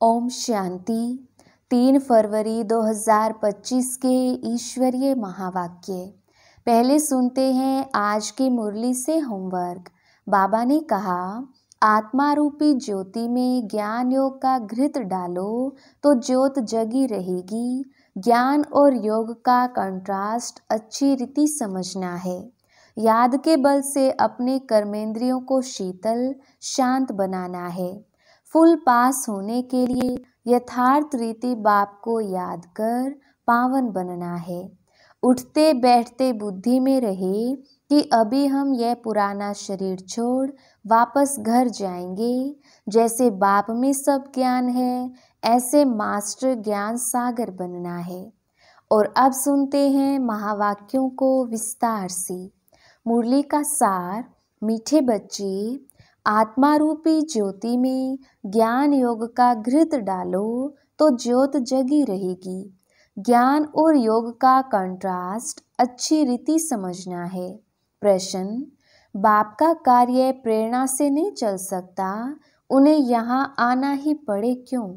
ओम शांति। 3 फरवरी 2025 के ईश्वरीय महावाक्य। पहले सुनते हैं आज की मुरली से होमवर्क। बाबा ने कहा, आत्मा रूपी ज्योति में ज्ञान योग का घृत डालो तो ज्योत जगी रहेगी। ज्ञान और योग का कंट्रास्ट अच्छी रीति समझना है। याद के बल से अपने कर्मेंद्रियों को शीतल शांत बनाना है। फुल पास होने के लिए यथार्थ रीति बाप को याद कर पावन बनना है। उठते बैठते बुद्धि में रहे कि अभी हम यह पुराना शरीर छोड़ वापस घर जाएंगे। जैसे बाप में सब ज्ञान है, ऐसे मास्टर ज्ञान सागर बनना है। और अब सुनते हैं महावाक्यों को विस्तार से। मुरली का सार। मीठे बच्चे, आत्मा रूपी ज्योति में ज्ञान योग का घृत डालो तो ज्योत जगी रहेगी। ज्ञान और योग का कंट्रास्ट अच्छी रीति समझना है। प्रश्न, बाप का कार्य प्रेरणा से नहीं चल सकता, उन्हें यहाँ आना ही पड़े क्यों?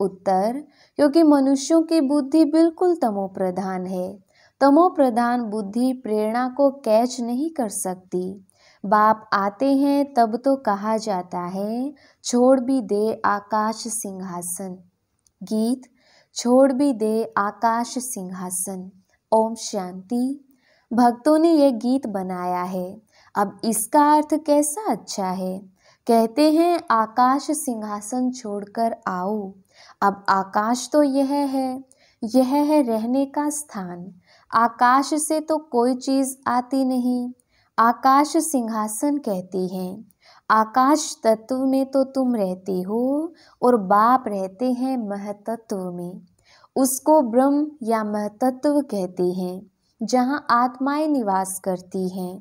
उत्तर, क्योंकि मनुष्यों की बुद्धि बिल्कुल तमो प्रधान है। तमो प्रधान बुद्धि प्रेरणा को कैच नहीं कर सकती। बाप आते हैं तब तो कहा जाता है, छोड़ भी दे आकाश सिंहासन। गीत, छोड़ भी दे आकाश सिंहासन। ओम शांति। भक्तों ने यह गीत बनाया है। अब इसका अर्थ कैसा अच्छा है। कहते हैं आकाश सिंहासन छोड़कर आओ। अब आकाश तो यह है रहने का स्थान। आकाश से तो कोई चीज आती नहीं। आकाश सिंहासन कहते हैं। आकाश तत्व में तो तुम रहते हो और बाप रहते हैं महतत्व में। उसको ब्रह्म या महतत्व कहते हैं, जहाँ आत्माएं निवास करती हैं।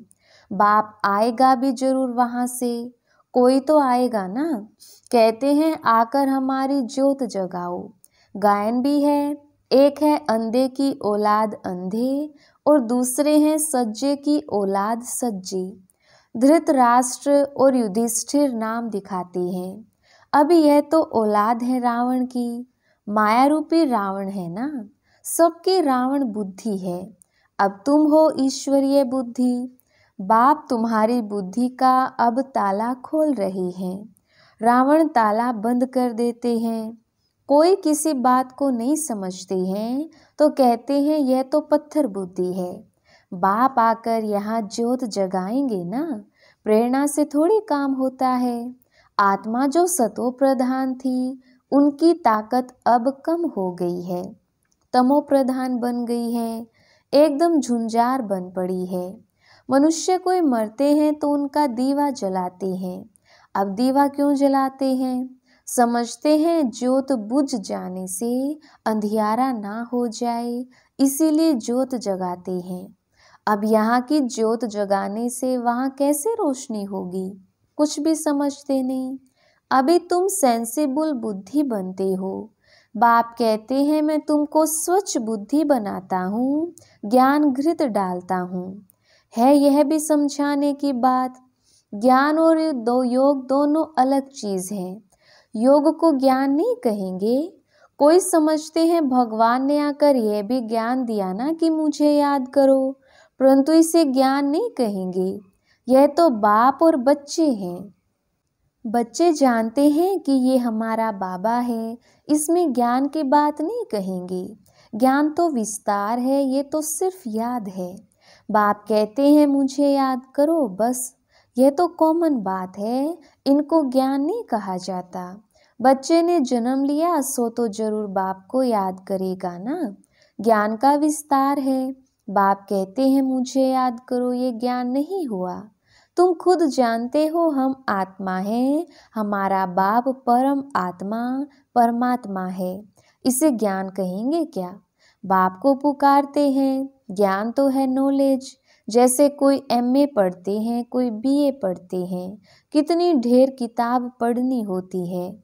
बाप आएगा भी जरूर वहाँ से, कोई तो आएगा ना। कहते हैं आकर हमारी ज्योत जगाओ। गायन भी है, एक है अंधे की औलाद अंधे और दूसरे हैं सज्जे की औलाद सज्जे। धृतराष्ट्र और युधिष्ठिर नाम दिखाते हैं। अभी यह तो औलाद है रावण की। माया रूपी रावण है ना। सबकी रावण बुद्धि है। अब तुम हो ईश्वरीय बुद्धि। बाप तुम्हारी बुद्धि का अब ताला खोल रहे हैं। रावण ताला बंद कर देते हैं। कोई किसी बात को नहीं समझते हैं तो कहते हैं यह तो पत्थर बुद्धि है। बाप आकर यहाँ ज्योत जगाएंगे ना। प्रेरणा से थोड़ी काम होता है। आत्मा जो सतो प्रधान थी, उनकी ताकत अब कम हो गई है। तमो प्रधान बन गई है, एकदम झुंझार बन पड़ी है। मनुष्य कोई मरते हैं तो उनका दीवा जलाते हैं। अब दीवा क्यों जलाते हैं? समझते हैं ज्योत बुझ जाने से अंधियारा ना हो जाए, इसीलिए ज्योत जगाते हैं। अब यहाँ की ज्योत जगाने से वहाँ कैसे रोशनी होगी? कुछ भी समझते नहीं। अभी तुम सेंसिबल बुद्धि बनते हो। बाप कहते हैं मैं तुमको स्वच्छ बुद्धि बनाता हूँ, ज्ञान घृत डालता हूँ। है यह भी समझाने की बात। ज्ञान और योग दोनों अलग चीज हैं। योग को ज्ञान नहीं कहेंगे। कोई समझते हैं भगवान ने आकर यह भी ज्ञान दिया ना कि मुझे याद करो, परंतु इसे ज्ञान नहीं कहेंगे। यह तो बाप और बच्चे हैं। बच्चे जानते हैं कि ये हमारा बाबा है, इसमें ज्ञान की बात नहीं कहेंगे। ज्ञान तो विस्तार है, ये तो सिर्फ याद है। बाप कहते हैं मुझे याद करो, बस यह तो कॉमन बात है, इनको ज्ञान नहीं कहा जाता। बच्चे ने जन्म लिया सो तो जरूर बाप को याद करेगा ना। ज्ञान का विस्तार है। बाप कहते हैं मुझे याद करो, ये ज्ञान नहीं हुआ। तुम खुद जानते हो हम आत्मा हैं, हमारा बाप परम आत्मा परमात्मा है। इसे ज्ञान कहेंगे क्या? बाप को पुकारते हैं। ज्ञान तो है नॉलेज। जैसे कोई एमए पढ़ते हैं, कोई बीए पढ़ते हैं, कितनी ढेर किताब पढ़नी होती है।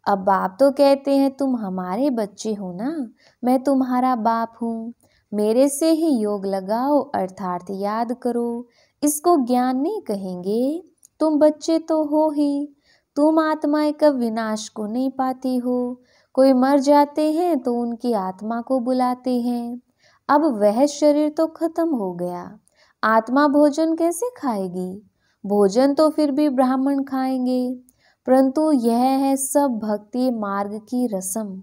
अब बाप तो कहते हैं तुम हमारे बच्चे हो ना, मैं तुम्हारा बाप हूँ। मेरे से ही योग लगाओ अर्थात याद करो। इसको ज्ञान नहीं कहेंगे। तुम बच्चे तो हो ही। तुम आत्माएं कब विनाश को नहीं पाती हो। कोई मर जाते हैं तो उनकी आत्मा को बुलाते हैं। अब वह शरीर तो खत्म हो गया, आत्मा भोजन कैसे खाएगी? भोजन तो फिर भी ब्राह्मण खाएंगे, परंतु यह है सब भक्ति मार्ग की रस्म।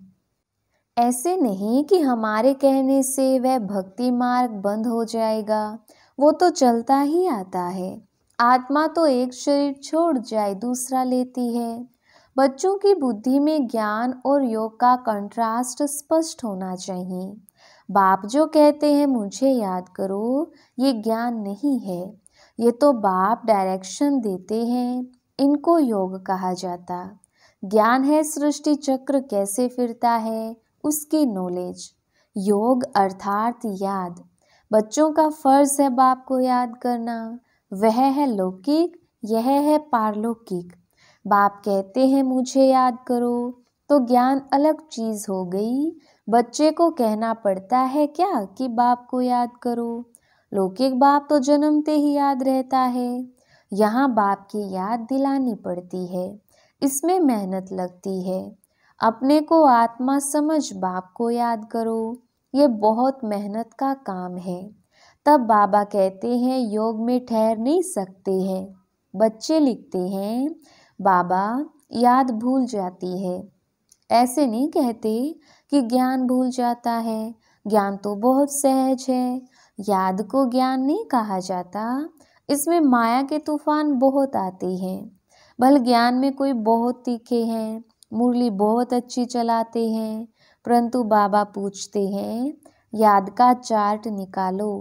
ऐसे नहीं कि हमारे कहने से वह भक्ति मार्ग बंद हो जाएगा, वो तो चलता ही आता है। आत्मा तो एक शरीर छोड़ जाए दूसरा लेती है। बच्चों की बुद्धि में ज्ञान और योग का कंट्रास्ट स्पष्ट होना चाहिए। बाप जो कहते हैं मुझे याद करो, ये ज्ञान नहीं है, ये तो बाप डायरेक्शन देते हैं, इनको योग कहा जाता। ज्ञान है सृष्टि चक्र कैसे फिरता है, उसकी नॉलेज। योग अर्थात याद। बच्चों का फर्ज है बाप को याद करना, वह है लौकिक, यह है पारलौकिक। बाप कहते हैं मुझे याद करो, तो ज्ञान अलग चीज हो गई। बच्चे को कहना पड़ता है क्या कि बाप को याद करो? लौकिक बाप तो जन्मते ही याद रहता है, यहाँ बाप की याद दिलानी पड़ती है, इसमें मेहनत लगती है। अपने को आत्मा समझ बाप को याद करो, ये बहुत मेहनत का काम है। तब बाबा कहते हैं योग में ठहर नहीं सकते हैं। बच्चे लिखते हैं बाबा याद भूल जाती है। ऐसे नहीं कहते कि ज्ञान भूल जाता है, ज्ञान तो बहुत सहज है। याद को ज्ञान नहीं कहा जाता, इसमें माया के तूफान बहुत आते हैं। भले ज्ञान में कोई बहुत तीखे हैं, मुरली बहुत अच्छी चलाते हैं, परंतु बाबा पूछते हैं याद का चार्ट निकालो,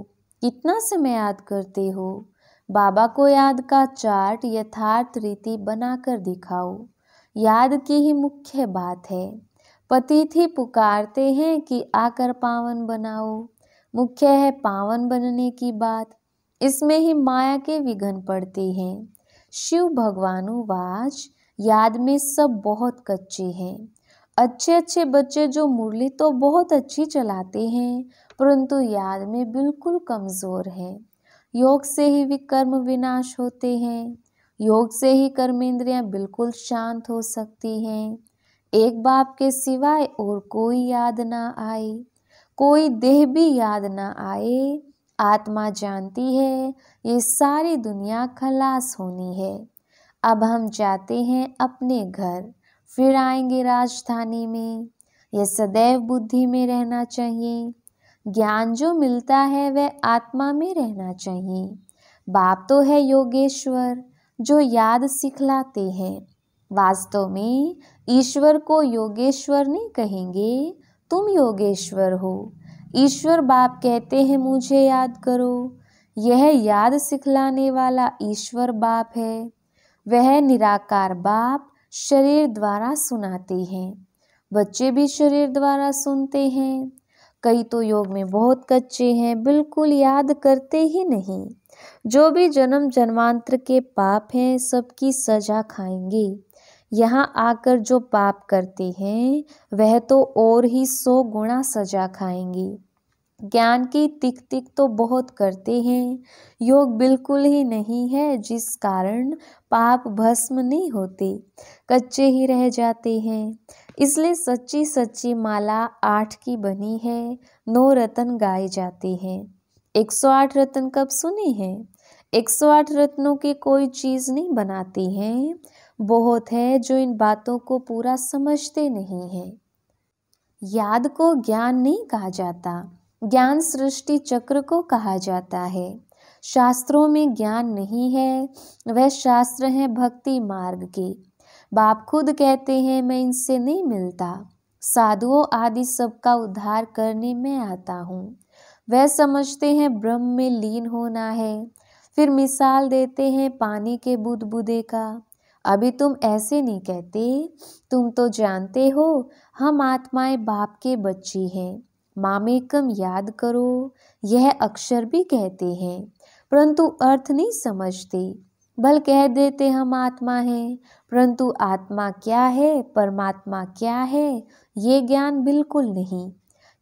कितना समय याद करते हो? बाबा को याद का चार्ट यथार्थ रीति बनाकर दिखाओ। याद की ही मुख्य बात है। पतिथि पुकारते हैं कि आकर पावन बनाओ, मुख्य है पावन बनने की बात। इसमें ही माया के विघ्न पड़ते हैं। शिव भगवानुवाच याद में सब बहुत कच्चे हैं। अच्छे अच्छे बच्चे जो मुरली तो बहुत अच्छी चलाते हैं, परंतु याद में बिल्कुल कमजोर हैं। योग से ही विकर्म विनाश होते हैं, योग से ही कर्मेंद्रियां बिल्कुल शांत हो सकती हैं। एक बाप के सिवाय और कोई याद ना आए, कोई देह भी याद ना आए। आत्मा जानती है ये सारी दुनिया खलास होनी है। अब हम जाते हैं अपने घर, फिर आएंगे राजधानी में। यह सदैव बुद्धि में रहना चाहिए। ज्ञान जो मिलता है वह आत्मा में रहना चाहिए। बाप तो है योगेश्वर जो याद सिखलाते हैं। वास्तव में ईश्वर को योगेश्वर नहीं कहेंगे, तुम योगेश्वर हो। ईश्वर बाप कहते हैं मुझे याद करो, यह याद सिखलाने वाला ईश्वर बाप है। वह निराकार बाप शरीर द्वारा सुनाते हैं। बच्चे भी शरीर द्वारा सुनते हैं। कई तो योग में बहुत कच्चे हैं, बिल्कुल याद करते ही नहीं। जो भी जन्म जन्मांतर के पाप हैं सबकी सजा खाएंगे। यहाँ आकर जो पाप करते हैं वह तो और ही 100 गुना सजा खाएंगे। ज्ञान की तिक तिक तो बहुत करते हैं, योग बिल्कुल ही नहीं है, जिस कारण पाप भस्म नहीं होते, कच्चे ही रह जाते हैं। इसलिए सच्ची सच्ची माला 8 की बनी है, 9 रत्न गाए जाते हैं। 108 रत्न कब सुने हैं? 108 रत्नों की कोई चीज नहीं बनाती हैं। बहुत है जो इन बातों को पूरा समझते नहीं हैं। याद को ज्ञान नहीं कहा जाता, ज्ञान सृष्टि चक्र को कहा जाता है। शास्त्रों में ज्ञान नहीं है, वह शास्त्र हैं भक्ति मार्ग के। बाप खुद कहते हैं मैं इनसे नहीं मिलता, साधुओं आदि सबका उद्धार करने में आता हूँ। वह समझते हैं ब्रह्म में लीन होना है, फिर मिसाल देते हैं पानी के बुदबुदे का। अभी तुम ऐसे नहीं कहते, तुम तो जानते हो हम आत्माएं बाप के बच्चे हैं। मामेकम याद करो, यह अक्षर भी कहते हैं, परंतु अर्थ नहीं समझते। भल कह देते हम आत्मा हैं, परंतु आत्मा क्या है, परमात्मा क्या है, ये ज्ञान बिल्कुल नहीं।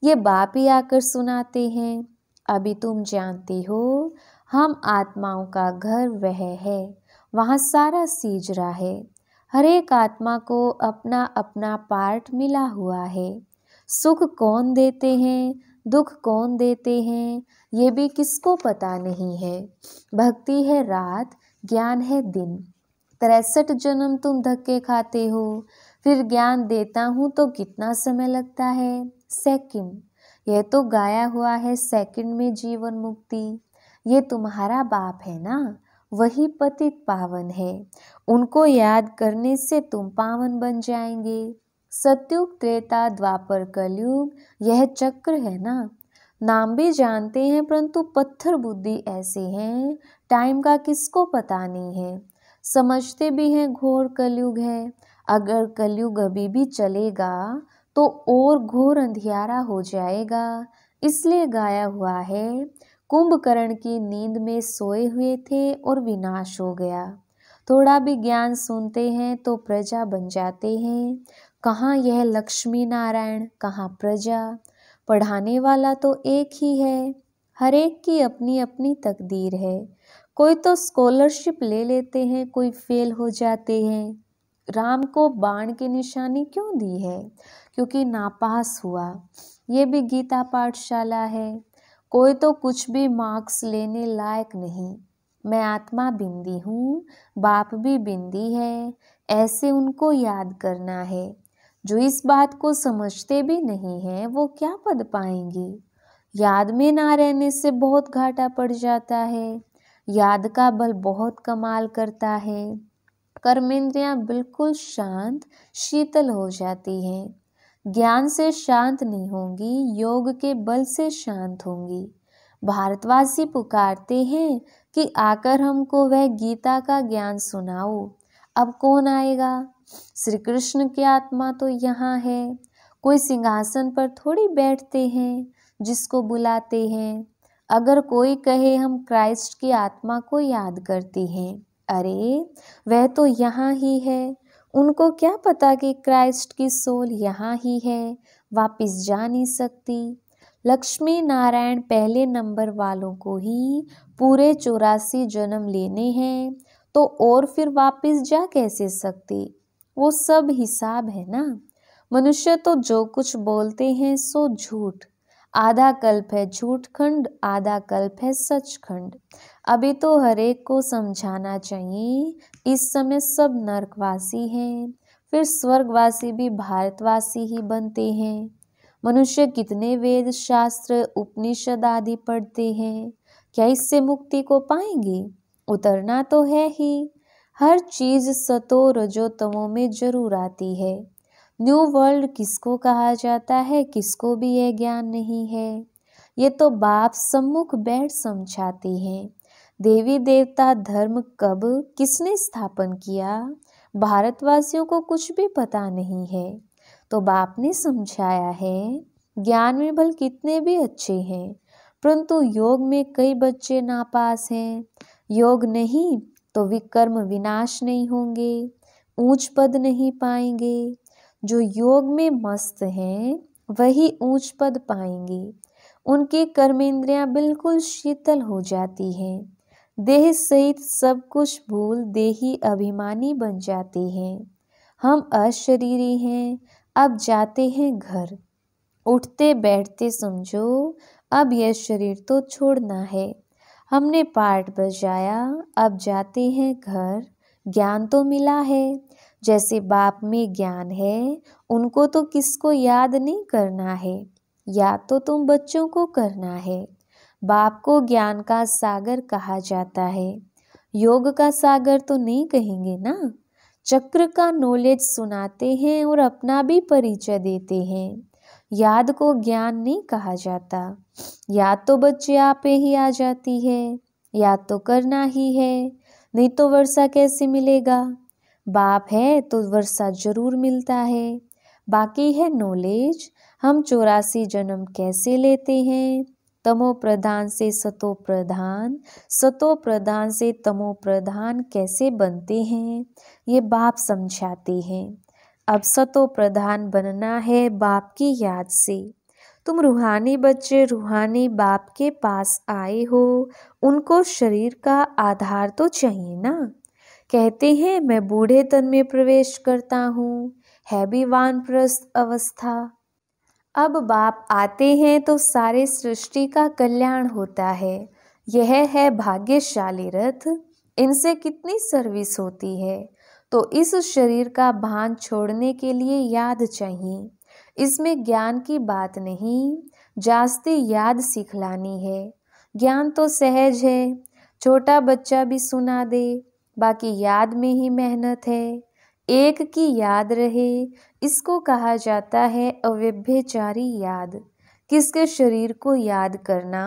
ये बाप ही आकर सुनाते हैं। अभी तुम जानते हो हम आत्माओं का घर वह है, वहाँ सारा सीजरा है। हर एक आत्मा को अपना अपना पार्ट मिला हुआ है। सुख कौन देते हैं, दुख कौन देते हैं, ये भी किसको पता नहीं है। भक्ति है रात, ज्ञान है दिन। 63 जन्म तुम धक्के खाते हो, फिर ज्ञान देता हूँ तो कितना समय लगता है? सेकंड। यह तो गाया हुआ है सेकंड में जीवन मुक्ति। ये तुम्हारा बाप है ना, वही पतित पावन है। उनको याद करने से तुम पावन बन जाएंगे। सतयुग, त्रेता, द्वापर, कलयुग, यह चक्र है ना। नाम भी जानते हैं परंतु पत्थर बुद्धि ऐसे हैं, टाइम का किसको पता नहीं है। समझते भी हैं घोर कलयुग है। अगर कलयुग अभी भी चलेगा तो और घोर अंधियारा हो जाएगा। इसलिए गाया हुआ है, कुंभकर्ण की नींद में सोए हुए थे और विनाश हो गया। थोड़ा भी ज्ञान सुनते हैं तो प्रजा बन जाते हैं। कहाँ यह लक्ष्मी नारायण, कहाँ प्रजा। पढ़ाने वाला तो एक ही है। हर एक की अपनी अपनी तकदीर है। कोई तो स्कॉलरशिप ले लेते हैं, कोई फेल हो जाते हैं। राम को बाण की निशानी क्यों दी है? क्योंकि नापास हुआ। ये भी गीता पाठशाला है। कोई तो कुछ भी मार्क्स लेने लायक नहीं। मैं आत्मा बिंदी हूँ, बाप भी बिंदी है, ऐसे उनको याद करना है। जो इस बात को समझते भी नहीं है वो क्या पद पाएंगे। याद में ना रहने से बहुत घाटा पड़ जाता है। याद का बल बहुत कमाल करता है। कर्मेंद्रियां बिल्कुल शांत शीतल हो जाती हैं। ज्ञान से शांत नहीं होंगी, योग के बल से शांत होंगी। भारतवासी पुकारते हैं कि आकर हमको वह गीता का ज्ञान सुनाओ। अब कौन आएगा? श्री कृष्ण की आत्मा तो यहाँ है। कोई सिंहासन पर थोड़ी बैठते हैं जिसको बुलाते हैं। अगर कोई कहे हम क्राइस्ट की आत्मा को याद करते हैं, अरे वह तो यहाँ ही है। उनको क्या पता कि क्राइस्ट की सोल यहाँ ही है, वापिस जा नहीं सकती। लक्ष्मी नारायण पहले नंबर वालों को ही पूरे 84 जन्म लेने हैं, तो और फिर वापिस जा कैसे सकते? वो सब हिसाब है ना। मनुष्य तो जो कुछ बोलते हैं सो झूठ। आधा कल्प है झूठ खंड, आधा कल्प है सच खंड। अभी तो हर एक को समझाना चाहिए, इस समय सब नरकवासी हैं, फिर स्वर्गवासी भी भारतवासी ही बनते हैं। मनुष्य कितने वेद शास्त्र उपनिषद आदि पढ़ते हैं, क्या इससे मुक्ति को पाएंगे? उतरना तो है ही। हर चीज सतो रजो तमो में जरूर आती है। न्यू वर्ल्ड किसको कहा जाता है, किसको भी यह ज्ञान नहीं है। ये तो बाप सम्मुख बैठ समझाते हैं। देवी देवता धर्म कब किसने स्थापन किया, भारतवासियों को कुछ भी पता नहीं है। तो बाप ने समझाया है। ज्ञान में भल कितने भी अच्छे हैं, परंतु योग में कई बच्चे नापास हैं। योग नहीं तो विकर्म विनाश नहीं होंगे, ऊंच पद नहीं पाएंगे। जो योग में मस्त हैं वही ऊंच पद पाएंगे। उनकी कर्मेंद्रियां बिल्कुल शीतल हो जाती हैं। देह सहित सब कुछ भूल देही अभिमानी बन जाते हैं। हम अशरीरी हैं, अब जाते हैं घर। उठते बैठते समझो अब यह शरीर तो छोड़ना है। हमने पाठ बजाया, अब जाते हैं घर। ज्ञान तो मिला है। जैसे बाप में ज्ञान है, उनको तो किसको याद नहीं करना है, याद तो तुम बच्चों को करना है। बाप को ज्ञान का सागर कहा जाता है, योग का सागर तो नहीं कहेंगे ना। चक्र का नॉलेज सुनाते हैं और अपना भी परिचय देते हैं। याद को ज्ञान नहीं कहा जाता। याद तो बच्चे आपे ही आ जाती है। याद तो करना ही है, नहीं तो वर्षा कैसे मिलेगा। बाप है तो वर्षा जरूर मिलता है। बाकी है नॉलेज, हम 84 जन्म कैसे लेते हैं। तमो प्रधान से सतो प्रधान, सतो प्रधान से तमो प्रधान कैसे बनते हैं, ये बाप समझाते हैं। अब सतो प्रधान बनना है बाप की याद से। तुम रूहानी बच्चे रूहानी बाप के पास आए हो, उनको शरीर का आधार तो चाहिए ना। कहते हैं मैं बूढ़े तन में प्रवेश करता हूँ, है भी वानप्रस्थ अवस्था। अब बाप आते हैं तो सारे सृष्टि का कल्याण होता है। यह है भाग्यशाली रथ, इनसे कितनी सर्विस होती है। तो इस शरीर का भान छोड़ने के लिए याद चाहिए। इसमें ज्ञान की बात नहीं, जास्ती याद सिखलानी है। ज्ञान तो सहज है, छोटा बच्चा भी सुना दे, बाकी याद में ही मेहनत है। एक की याद रहे, इसको कहा जाता है अव्यभिचारी याद। किसके शरीर को याद करना,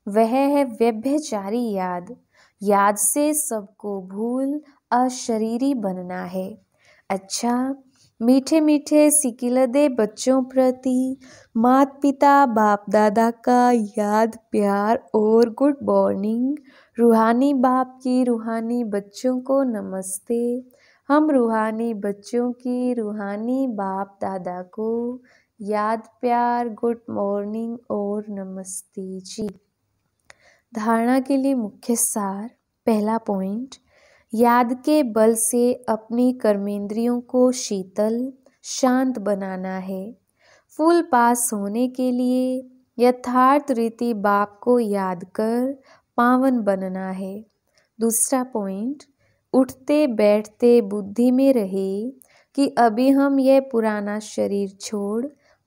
वह है व्यभिचारी याद। याद से सबको भूल अशरीरी बनना है। अच्छा, मीठे मीठे सिकिलदे बच्चों प्रति माता पिता बाप दादा का याद प्यार और गुड मॉर्निंग। रूहानी बाप की रूहानी बच्चों को नमस्ते। हम रूहानी बच्चों की रूहानी बाप दादा को याद प्यार गुड मॉर्निंग और नमस्ते जी। धारणा के लिए मुख्य सार। पहला पॉइंट, याद के बल से अपनी कर्मेंद्रियों को शीतल शांत बनाना है। फुल पास होने के लिए यथार्थ रीति बाप को याद कर पावन बनना है। दूसरा पॉइंट, उठते बैठते बुद्धि में रहे कि अभी हम यह पुराना शरीर छोड़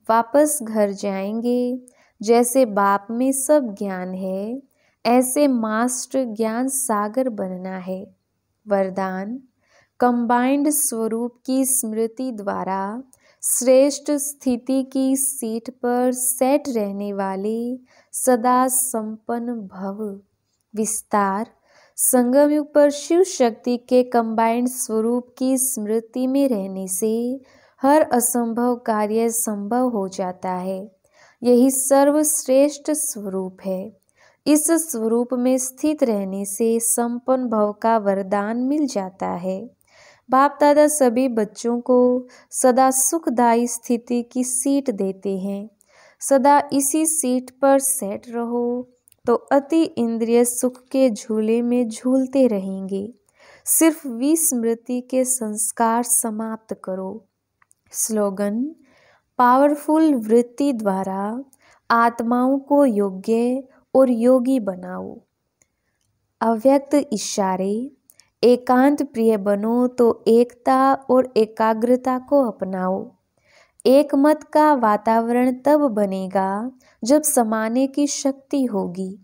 वापस घर जाएंगे। जैसे बाप में सब ज्ञान है, ऐसे मास्टर ज्ञान सागर बनना है। वरदान, कंबाइंड स्वरूप की स्मृति द्वारा श्रेष्ठ स्थिति की सीट पर सेट रहने वाले सदा संपन्न भव। विस्तार, संगम युग पर शिव शक्ति के कंबाइंड स्वरूप की स्मृति में रहने से हर असंभव कार्य संभव हो जाता है। यही सर्वश्रेष्ठ स्वरूप है। इस स्वरूप में स्थित रहने से संपन्न भव का वरदान मिल जाता है। बाप दादा सभी बच्चों को सदा सुखदायी स्थिति की सीट देते हैं। सदा इसी सीट पर सेट रहो तो अति इंद्रिय सुख के झूले में झूलते रहेंगे। सिर्फ विस्मृति के संस्कार समाप्त करो। स्लोगन, पावरफुल वृत्ति द्वारा आत्माओं को योग्य और योगी बनाओ। अव्यक्त इशारे, एकांत प्रिय बनो तो एकता और एकाग्रता को अपनाओ। एक मत का वातावरण तब बनेगा जब समाने की शक्ति होगी।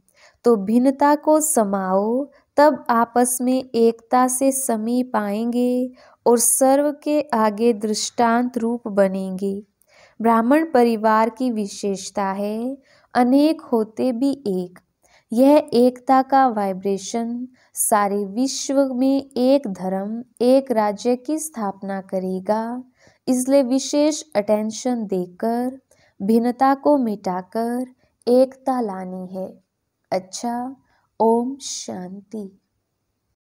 तो भिन्नता को समाओ, तब आपस में एकता से समीप आएंगे और सर्व के आगे दृष्टांत रूप बनेंगे। ब्राह्मण परिवार की विशेषता है अनेक होते भी एक। यह एकता का वाइब्रेशन सारे विश्व में एक धर्म एक राज्य की स्थापना करेगा। इसलिए विशेष अटेंशन देकर भिन्नता को मिटाकर एकता लानी है। अच्छा, ओम शांति।